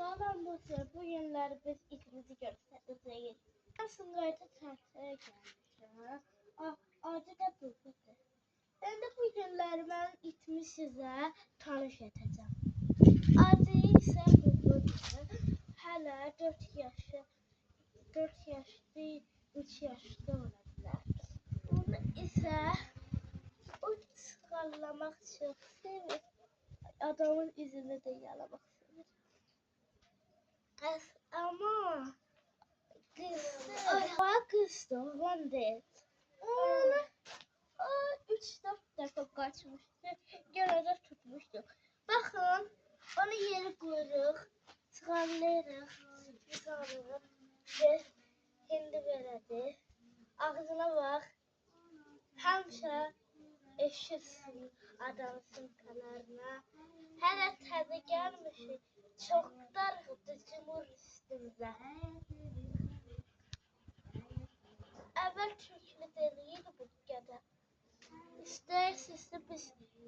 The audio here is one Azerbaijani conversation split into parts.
Salam dostlar, bu günləri biz itimizi göstərəcəyik. Mən Sumqayıta tətilə gəlmişəm. Adı da Bulbuldur. İndi bu günləri mən itimi sizə tanış edəcəm. Adı isə Bulbuldur. Hələ 4 yaşlı, 3 yaşlı ola bilər. Bunu isə o çıxarlamaq çox sevir. Adamın üzünü də yalamaq sevir. Ama kızdı, oğlan değil. Onu 3-4 dəfə qaçmışdı, gene de tutmuşdu. Bakın, onu yeri koyuruq, çıxarlayırıq, ve hindi verədi. Ağzına bax, həmişə eşitsin adamsın kanarına. Hələ təzə gəlmişik. Çok darıxdı cumhur üstümüzə. Əvvəl tüklü deliydi bu qədər. İstəyirsinizsə biz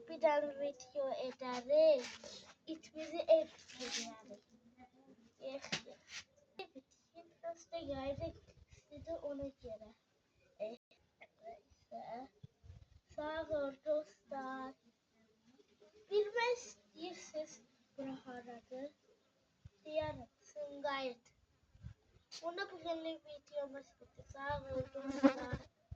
bir dənə video edərik. İtimizi ev edərik. Bitkin prosta yaydık sizi ona görə. Sağ ol dostlar. Bilmək istəyirsiniz bura haradır? Diyarım, Sumqayıt. Bunda bugünlük videomuz bitti. Sağ olun dostlar.